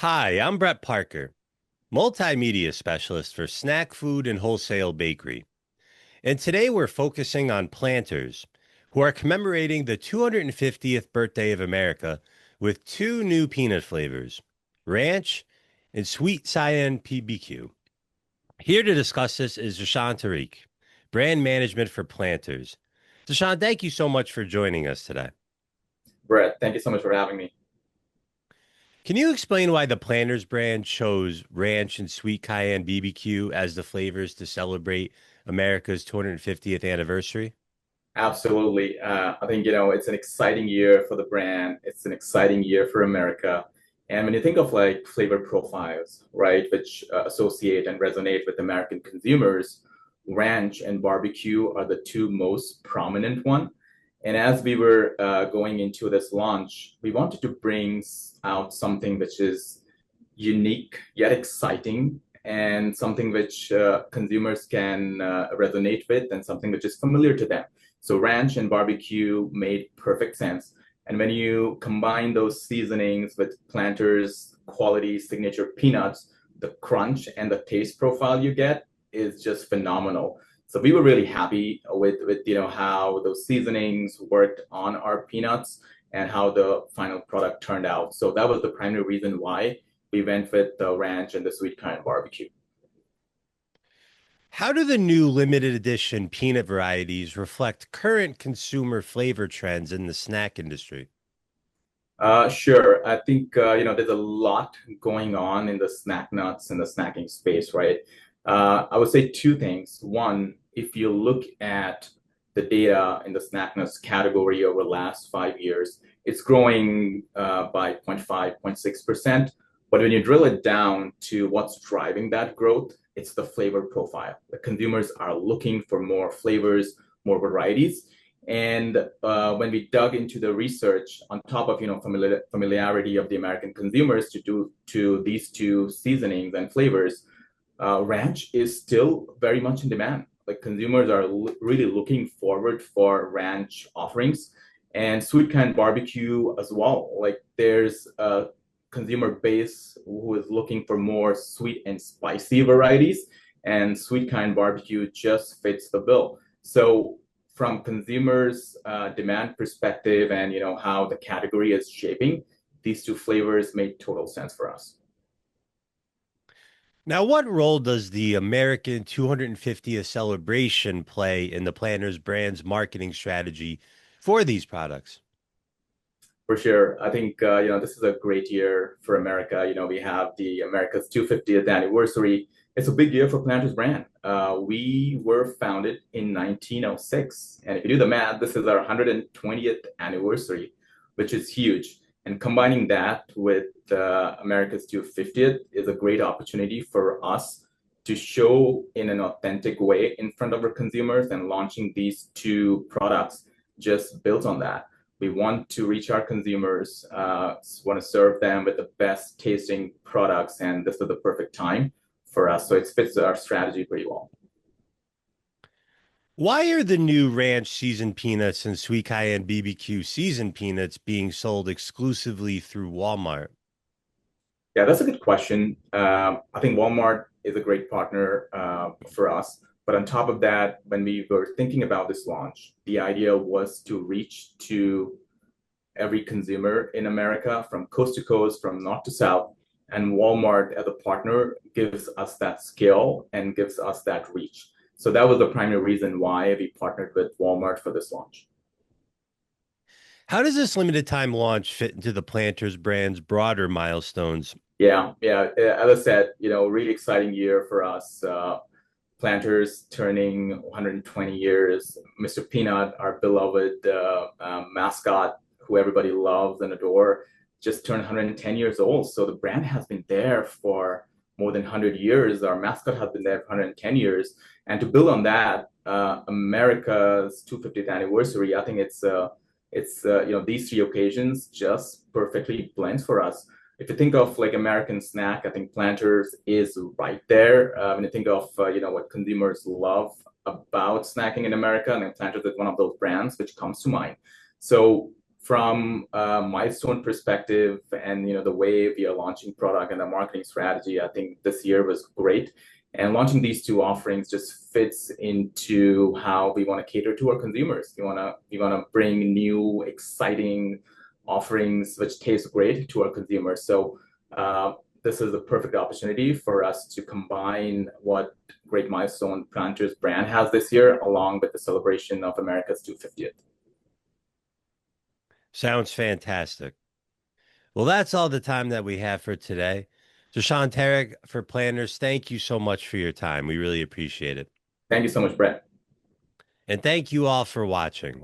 Hi, I'm Brett Parker, multimedia specialist for snack food and wholesale bakery. And today we're focusing on Planters, who are commemorating the 250th birthday of America with two new peanut flavors, Ranch and Sweet Cayenne PBQ. Here to discuss this is Zeeshan Tarique, brand management for Planters. Zeeshan, thank you so much for joining us today. Brett, thank you so much for having me. Can you explain why the Planters brand chose Ranch and Sweet Cayenne BBQ as the flavors to celebrate America's 250th anniversary? Absolutely. I think, it's an exciting year for the brand. It's an exciting year for America. And when you think of like flavor profiles, right, which associate and resonate with American consumers, ranch and barbecue are the two most prominent one. And as we were going into this launch, we wanted to bring out something which is unique yet exciting and something which consumers can resonate with and something which is familiar to them. So ranch and barbecue made perfect sense. And when you combine those seasonings with Planters quality signature peanuts, the crunch and the taste profile you get is just phenomenal. So we were really happy with how those seasonings worked on our peanuts and how the final product turned out. So that was the primary reason why we went with the ranch and the sweet cayenne barbecue. How do the new limited edition peanut varieties reflect current consumer flavor trends in the snack industry? Sure. I think there's a lot going on in the snack nuts and the snacking space, right? I would say two things. One, if you look at the data in the snack nuts category over the last 5 years, it's growing by 0.5, 0.6%. But when you drill it down to what's driving that growth, it's the flavor profile. The consumers are looking for more flavors, more varieties. And when we dug into the research, on top of familiarity of the American consumers to these two seasonings and flavors, ranch is still very much in demand. Like consumers are really looking forward for ranch offerings, and sweet cayenne barbecue as well. Like there's a consumer base who is looking for more sweet and spicy varieties, and sweet cayenne barbecue just fits the bill. So from consumers' demand perspective and how the category is shaping, these two flavors made total sense for us. Now, what role does the American 250th celebration play in the Planters brand's marketing strategy for these products? For sure. I think this is a great year for America. We have the America's 250th anniversary. It's a big year for Planters brand. We were founded in 1906, and if you do the math, this is our 120th anniversary, which is huge. And combining that with America's 250th is a great opportunity for us to show in an authentic way in front of our consumers, and launching these two products just builds on that. We want to reach our consumers, want to serve them with the best tasting products, and this is the perfect time for us. So it fits our strategy pretty well. Why are the new ranch seasoned peanuts and sweet cayenne BBQ seasoned peanuts being sold exclusively through Walmart? Yeah, that's a good question. I think Walmart is a great partner for us. But on top of that, when we were thinking about this launch, the idea was to reach to every consumer in America from coast to coast, from north to south. And Walmart as a partner gives us that scale and gives us that reach. So that was the primary reason why we partnered with Walmart for this launch. How does this limited time launch fit into the Planters brand's broader milestones? Yeah. As I said, really exciting year for us. Planters turning 120 years. Mr. Peanut, our beloved mascot, who everybody loves and adore, just turned 110 years old. So the brand has been there for more than 100 years. Our mascot has been there for 110 years. And to build on that, America's 250th anniversary, I think it's these three occasions just perfectly blends for us. If you think of like American snack, I think Planters is right there. When you think of what consumers love about snacking in America, and Planters is one of those brands which comes to mind. So from a milestone perspective and the way we are launching product and the marketing strategy, I think this year was great. And launching these two offerings just fits into how we want to cater to our consumers. We want to bring new, exciting offerings which taste great to our consumers. So this is the perfect opportunity for us to combine what Great Milestone Planters brand has this year, along with the celebration of America's 250th. Sounds fantastic. Well, that's all the time that we have for today. Zeeshan Tarique for Planners, thank you so much for your time. We really appreciate it. Thank you so much, Brett. And thank you all for watching.